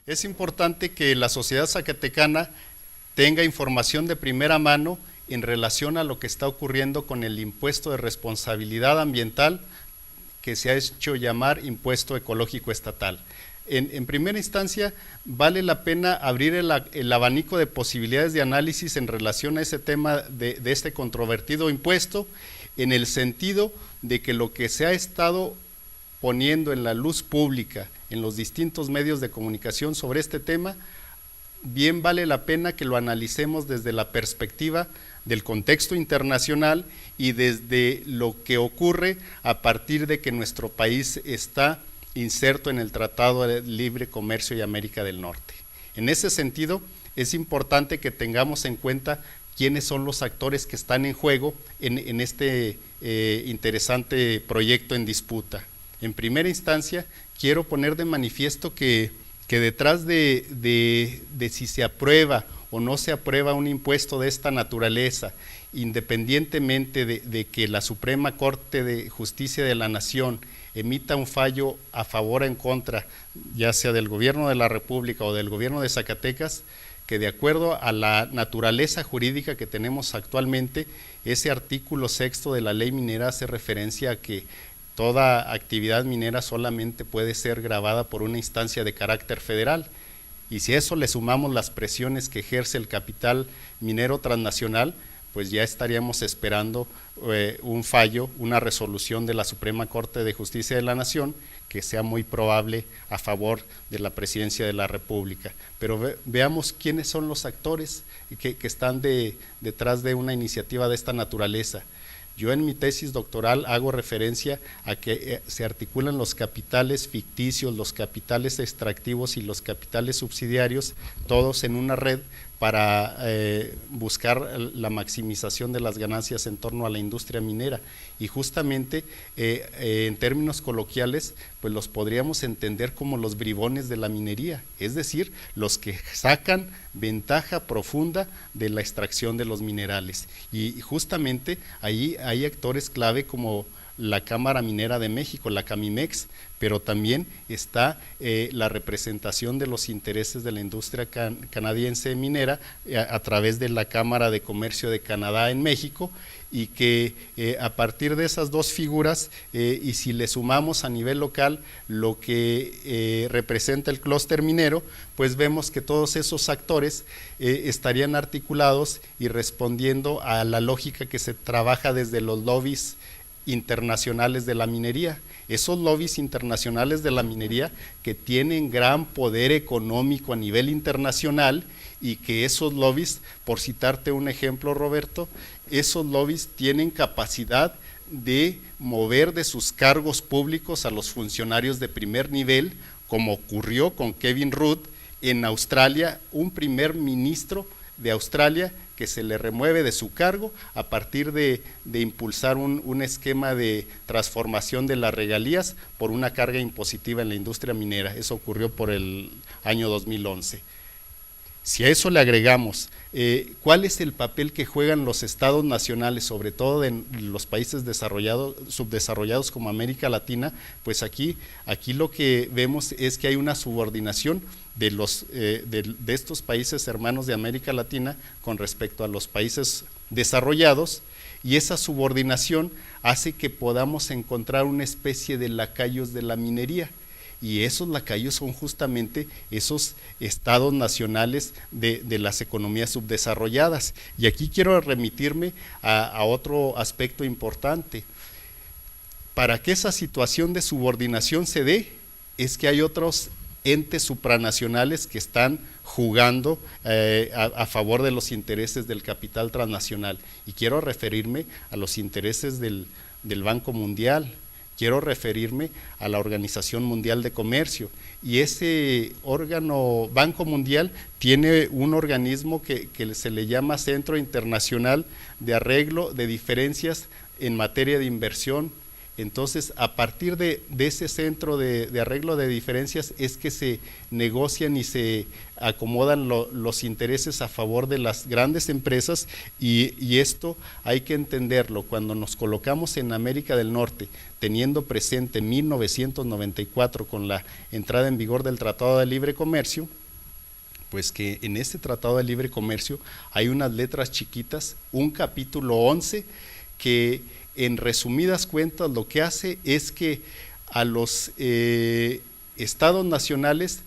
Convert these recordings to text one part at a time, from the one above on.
Es importante que la sociedad zacatecana tenga información de primera mano en relación a lo que está ocurriendo con el impuesto de responsabilidad ambiental que se ha hecho llamar impuesto ecológico estatal. En primera instancia, vale la pena abrir el abanico de posibilidades de análisis en relación a ese tema de este controvertido impuesto, en el sentido de que lo que se ha estado poniendo en la luz pública en los distintos medios de comunicación sobre este tema, bien vale la pena que lo analicemos desde la perspectiva del contexto internacional y desde lo que ocurre a partir de que nuestro país está inserto en el Tratado de Libre Comercio de América del Norte. En ese sentido, es importante que tengamos en cuenta quiénes son los actores que están en juego en este interesante proyecto en disputa. En primera instancia, quiero poner de manifiesto que detrás de si se aprueba o no se aprueba un impuesto de esta naturaleza, independientemente de que la Suprema Corte de Justicia de la Nación emita un fallo a favor o en contra, ya sea del gobierno de la República o del gobierno de Zacatecas, que de acuerdo a la naturaleza jurídica que tenemos actualmente, ese artículo 6º de la ley minera hace referencia a que toda actividad minera solamente puede ser gravada por una instancia de carácter federal, y si a eso le sumamos las presiones que ejerce el capital minero transnacional, pues ya estaríamos esperando un fallo, una resolución de la Suprema Corte de Justicia de la Nación que sea muy probable a favor de la Presidencia de la República. Pero veamos quiénes son los actores que están detrás de una iniciativa de esta naturaleza. Yo en mi tesis doctoral hago referencia a que se articulan los capitales ficticios, los capitales extractivos y los capitales subsidiarios, todos en una red para buscar la maximización de las ganancias en torno a la industria minera. Y justamente en términos coloquiales, pues los podríamos entender como los bribones de la minería, es decir, los que sacan ventaja profunda de la extracción de los minerales. Y justamente ahí hay actores clave como la Cámara Minera de México, la Camimex, pero también está la representación de los intereses de la industria canadiense minera a través de la Cámara de Comercio de Canadá en México, y que a partir de esas dos figuras, y si le sumamos a nivel local lo que representa el clúster minero, pues vemos que todos esos actores estarían articulados y respondiendo a la lógica que se trabaja desde los lobbies internacionales de la minería. Esos lobbies internacionales de la minería que tienen gran poder económico a nivel internacional, y que esos lobbies, por citarte un ejemplo, Roberto, esos lobbies tienen capacidad de mover de sus cargos públicos a los funcionarios de primer nivel, como ocurrió con Kevin Rudd en Australia, un primer ministro de Australia que se le remueve de su cargo a partir de impulsar un esquema de transformación de las regalías por una carga impositiva en la industria minera. Eso ocurrió por el año 2011. Si a eso le agregamos cuál es el papel que juegan los estados nacionales, sobre todo en los países subdesarrollados como América Latina, pues aquí lo que vemos es que hay una subordinación de estos países hermanos de América Latina con respecto a los países desarrollados, y esa subordinación hace que podamos encontrar una especie de lacayos de la minería. Y esos lacayos son justamente esos estados nacionales de las economías subdesarrolladas. Y aquí quiero remitirme a otro aspecto importante. Para que esa situación de subordinación se dé, es que hay otros entes supranacionales que están jugando a favor de los intereses del capital transnacional. Y quiero referirme a los intereses del Banco Mundial. Quiero referirme a la Organización Mundial de Comercio, y ese órgano, Banco Mundial, tiene un organismo que se le llama Centro Internacional de Arreglo de Diferencias en materia de inversión Entonces, a partir de ese centro de arreglo de diferencias es que se negocian y se acomodan los intereses a favor de las grandes empresas, y esto hay que entenderlo. Cuando nos colocamos en América del Norte, teniendo presente 1994 con la entrada en vigor del Tratado de Libre Comercio, pues que en este Tratado de Libre Comercio hay unas letras chiquitas, un capítulo 11, que en resumidas cuentas lo que hace es que a los estados nacionales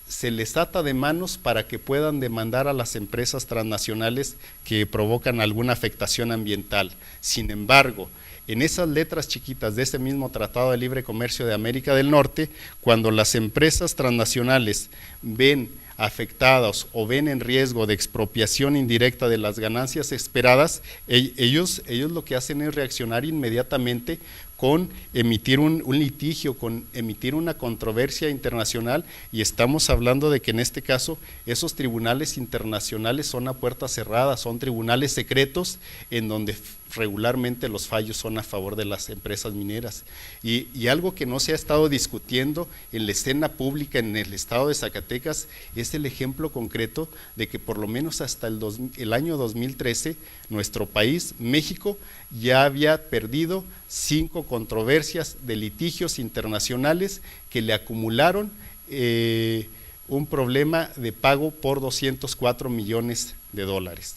se les ata de manos para que puedan demandar a las empresas transnacionales que provocan alguna afectación ambiental. Sin embargo, en esas letras chiquitas de ese mismo Tratado de Libre Comercio de América del Norte, cuando las empresas transnacionales ven afectados o ven en riesgo de expropiación indirecta de las ganancias esperadas, ellos lo que hacen es reaccionar inmediatamente con emitir un litigio, con emitir una controversia internacional, y estamos hablando de que en este caso esos tribunales internacionales son a puerta cerrada, son tribunales secretos en donde regularmente los fallos son a favor de las empresas mineras. Y algo que no se ha estado discutiendo en la escena pública en el estado de Zacatecas es el ejemplo concreto de que por lo menos hasta el año 2013 nuestro país, México, ya había perdido 5 controversias de litigios internacionales que le acumularon un problema de pago por 204 millones de dólares.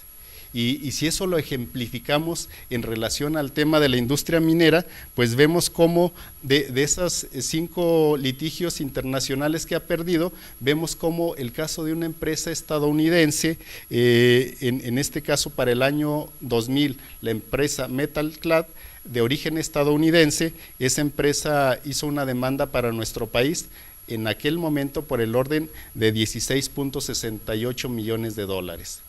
Y si eso lo ejemplificamos en relación al tema de la industria minera, pues vemos cómo de esas 5 litigios internacionales que ha perdido, vemos cómo el caso de una empresa estadounidense, en este caso para el año 2000, la empresa Metalclad, de origen estadounidense, esa empresa hizo una demanda para nuestro país en aquel momento por el orden de 16.68 millones de dólares.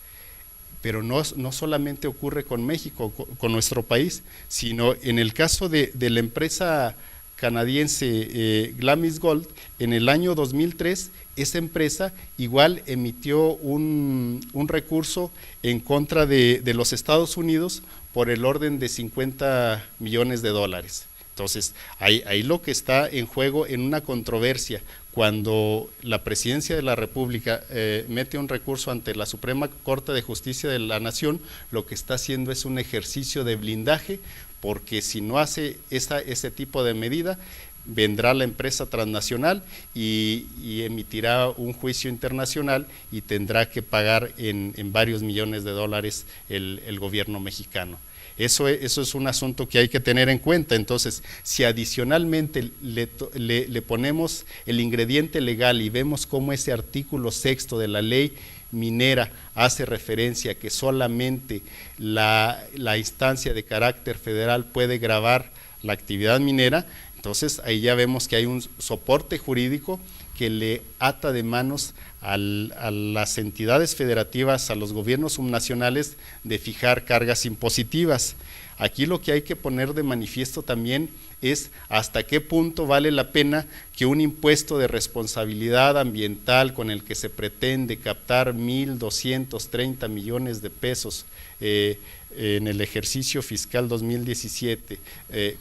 Pero no solamente ocurre con México, con nuestro país, sino en el caso de la empresa canadiense Glamis Gold, en el año 2003, esa empresa igual emitió un recurso en contra de los Estados Unidos por el orden de 50 millones de dólares. Entonces, ahí lo que está en juego en una controversia, cuando la Presidencia de la República mete un recurso ante la Suprema Corte de Justicia de la Nación, lo que está haciendo es un ejercicio de blindaje, porque si no hace ese tipo de medida, vendrá la empresa transnacional y emitirá un juicio internacional y tendrá que pagar en varios millones de dólares el gobierno mexicano. Eso es un asunto que hay que tener en cuenta. Entonces, si adicionalmente le ponemos el ingrediente legal y vemos cómo ese artículo 6º de la ley minera hace referencia a que solamente la instancia de carácter federal puede gravar la actividad minera, entonces ahí ya vemos que hay un soporte jurídico que le ata de manos a las entidades federativas, a los gobiernos subnacionales, de fijar cargas impositivas. Aquí lo que hay que poner de manifiesto también es hasta qué punto vale la pena que un impuesto de responsabilidad ambiental con el que se pretende captar 1.230 millones de pesos en el ejercicio fiscal 2017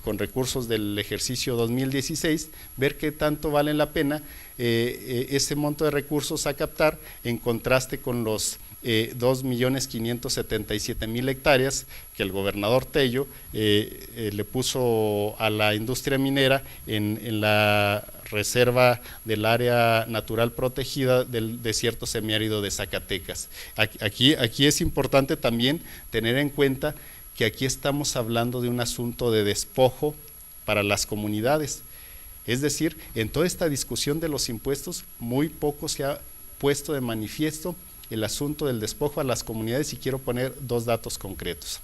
con recursos del ejercicio 2016, ver qué tanto vale la pena ese monto de recursos a captar en contraste con los 2.577.000 hectáreas que el gobernador Tello le puso a la industria minera en la reserva del área natural protegida del desierto semiárido de Zacatecas. Aquí es importante también tener en cuenta que aquí estamos hablando de un asunto de despojo para las comunidades. Es decir, en toda esta discusión de los impuestos, muy poco se ha puesto de manifiesto el asunto del despojo a las comunidades, y quiero poner 2 datos concretos.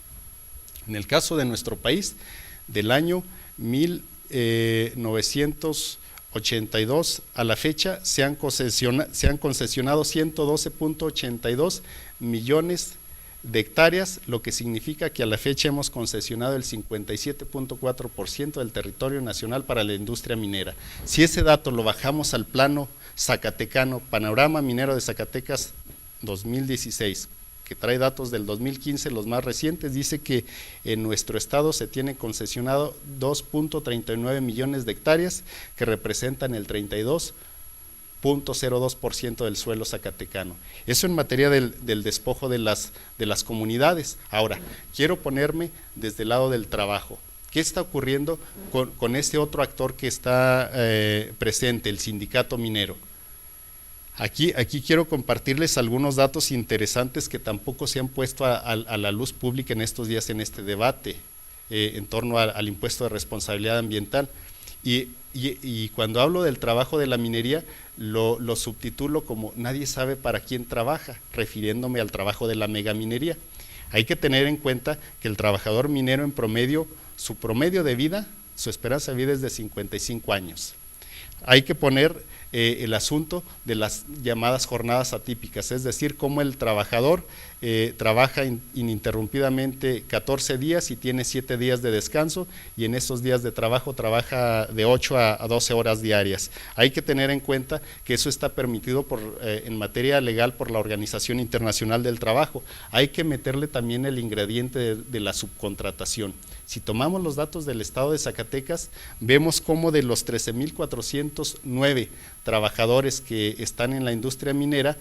En el caso de nuestro país, del año 1982 a la fecha se han concesionado 112.82 millones de hectáreas, lo que significa que a la fecha hemos concesionado el 57.4% del territorio nacional para la industria minera. Si ese dato lo bajamos al plano zacatecano, Panorama Minero de Zacatecas 2016, que trae datos del 2015, los más recientes, dice que en nuestro estado se tiene concesionado 2.39 millones de hectáreas, que representan el 32.02% del suelo zacatecano. Eso en materia del despojo de las comunidades. Ahora, quiero ponerme desde el lado del trabajo. ¿Qué está ocurriendo con este otro actor que está presente, el sindicato minero? Aquí quiero compartirles algunos datos interesantes que tampoco se han puesto a la luz pública en estos días en este debate en torno al impuesto de responsabilidad ambiental. Y cuando hablo del trabajo de la minería, lo subtitulo como nadie sabe para quién trabaja, refiriéndome al trabajo de la megaminería. Hay que tener en cuenta que el trabajador minero en promedio, su promedio de vida, su esperanza de vida es de 55 años. Hay que poner el asunto de las llamadas jornadas atípicas, es decir, cómo el trabajador trabaja ininterrumpidamente 14 días y tiene 7 días de descanso, y en esos días de trabajo trabaja de 8 a 12 horas diarias. Hay que tener en cuenta que eso está permitido en materia legal por la Organización Internacional del Trabajo. Hay que meterle también el ingrediente de la subcontratación. Si tomamos los datos del estado de Zacatecas, vemos cómo de los 13.409 trabajadores que están en la industria minera,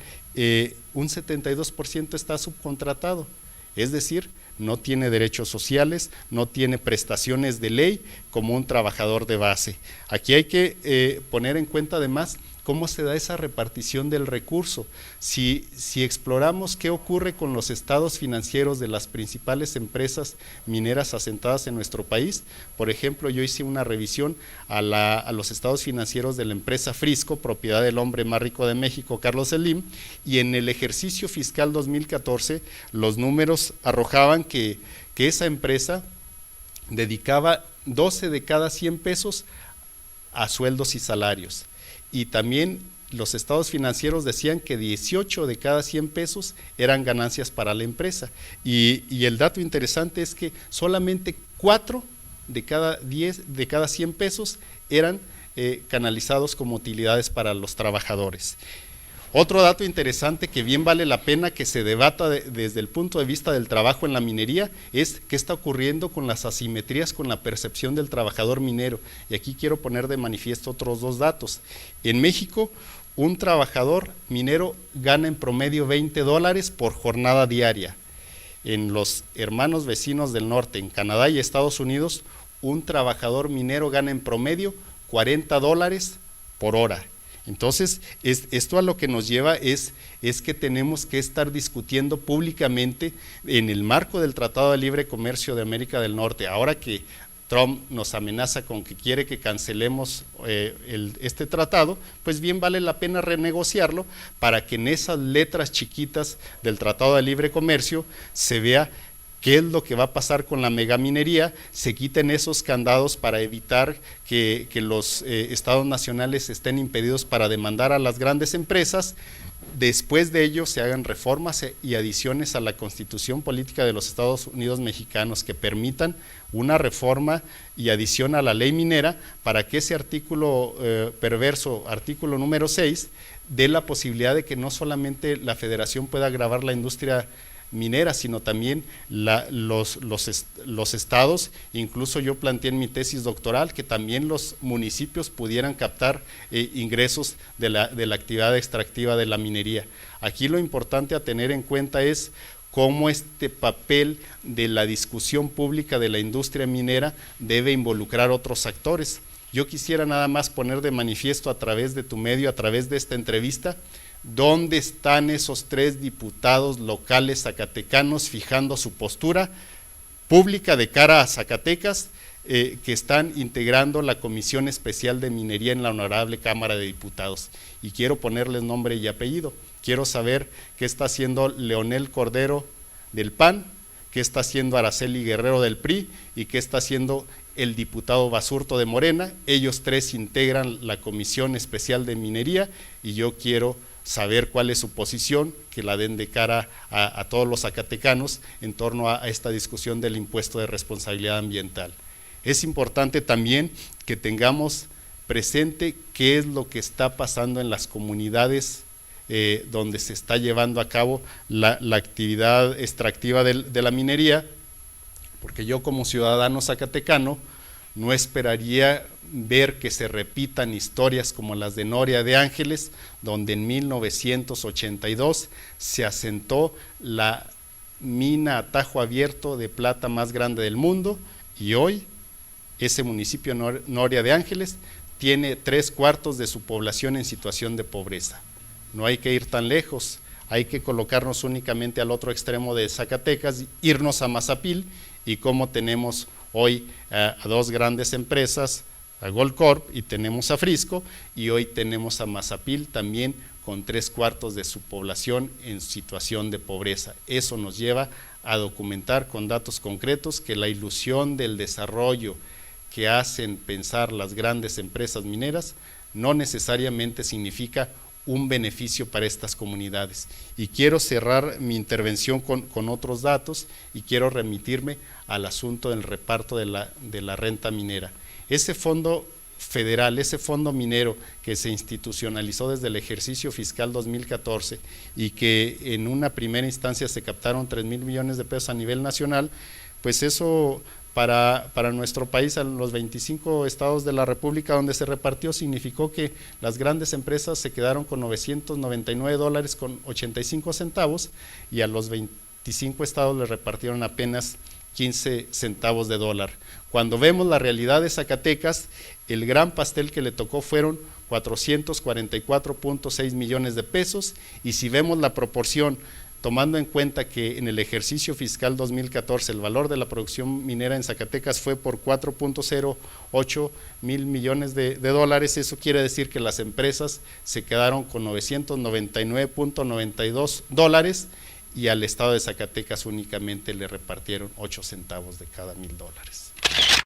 un 72% está subcontratado, es decir, no tiene derechos sociales, no tiene prestaciones de ley como un trabajador de base. Aquí hay que poner en cuenta además cómo se da esa repartición del recurso. Si exploramos qué ocurre con los estados financieros de las principales empresas mineras asentadas en nuestro país, por ejemplo, yo hice una revisión a los estados financieros de la empresa Frisco, propiedad del hombre más rico de México, Carlos Slim, y en el ejercicio fiscal 2014 los números arrojaban que esa empresa dedicaba 12 de cada 100 pesos a sueldos y salarios. Y también los estados financieros decían que 18 de cada 100 pesos eran ganancias para la empresa. Y el dato interesante es que solamente 4 de cada 100 pesos eran canalizados como utilidades para los trabajadores. Otro dato interesante que bien vale la pena que se debata desde el punto de vista del trabajo en la minería es qué está ocurriendo con las asimetrías con la percepción del trabajador minero. Y aquí quiero poner de manifiesto otros dos datos. En México, un trabajador minero gana en promedio $20 por jornada diaria. En los hermanos vecinos del norte, en Canadá y Estados Unidos, un trabajador minero gana en promedio $40 por hora. Entonces, esto a lo que nos lleva es que tenemos que estar discutiendo públicamente en el marco del Tratado de Libre Comercio de América del Norte, ahora que Trump nos amenaza con que quiere que cancelemos este tratado, pues bien vale la pena renegociarlo para que en esas letras chiquitas del Tratado de Libre Comercio se vea qué es lo que va a pasar con la megaminería, se quiten esos candados para evitar que los estados nacionales estén impedidos para demandar a las grandes empresas. Después de ello se hagan reformas y adiciones a la Constitución Política de los Estados Unidos Mexicanos que permitan una reforma y adición a la ley minera para que ese artículo perverso, artículo número 6, dé la posibilidad de que no solamente la federación pueda gravar la industria minera, sino también los estados. Incluso yo planteé en mi tesis doctoral que también los municipios pudieran captar ingresos de la actividad extractiva de la minería. Aquí lo importante a tener en cuenta es cómo este papel de la discusión pública de la industria minera debe involucrar otros actores. Yo quisiera nada más poner de manifiesto a través de tu medio, a través de esta entrevista, ¿dónde están esos 3 diputados locales zacatecanos fijando su postura pública de cara a Zacatecas que están integrando la Comisión Especial de Minería en la Honorable Cámara de Diputados? Y quiero ponerles nombre y apellido. Quiero saber qué está haciendo Leonel Cordero del PAN, qué está haciendo Araceli Guerrero del PRI y qué está haciendo el diputado Basurto de Morena. Ellos 3 integran la Comisión Especial de Minería y yo quiero saber cuál es su posición, que la den de cara a todos los zacatecanos en torno a esta discusión del impuesto de responsabilidad ambiental. Es importante también que tengamos presente qué es lo que está pasando en las comunidades donde se está llevando a cabo la actividad extractiva de la minería, porque yo como ciudadano zacatecano no esperaría ver que se repitan historias como las de Noria de Ángeles, donde en 1982 se asentó la mina a tajo abierto de plata más grande del mundo, y hoy ese municipio Noria de Ángeles tiene 3/4 de su población en situación de pobreza. No hay que ir tan lejos, hay que colocarnos únicamente al otro extremo de Zacatecas, irnos a Mazapil, y como tenemos hoy a dos grandes empresas, a Goldcorp y tenemos a Frisco, y hoy tenemos a Mazapil también con 3/4 de su población en situación de pobreza. Eso nos lleva a documentar con datos concretos que la ilusión del desarrollo que hacen pensar las grandes empresas mineras no necesariamente significa un beneficio para estas comunidades. Y quiero cerrar mi intervención con otros datos, y quiero remitirme al asunto del reparto de la renta minera. Ese fondo federal, ese fondo minero que se institucionalizó desde el ejercicio fiscal 2014 y que en una primera instancia se captaron 3,000 millones de pesos a nivel nacional, pues eso para nuestro país, a los 25 estados de la República donde se repartió, significó que las grandes empresas se quedaron con $999 con 85 centavos, y a los 25 estados les repartieron apenas 15 centavos de dólar. Cuando vemos la realidad de Zacatecas, el gran pastel que le tocó fueron 444.6 millones de pesos, y si vemos la proporción, tomando en cuenta que en el ejercicio fiscal 2014 el valor de la producción minera en Zacatecas fue por 4.08 mil millones de dólares, eso quiere decir que las empresas se quedaron con 999.92 dólares, y al estado de Zacatecas únicamente le repartieron 8 centavos de cada $1,000.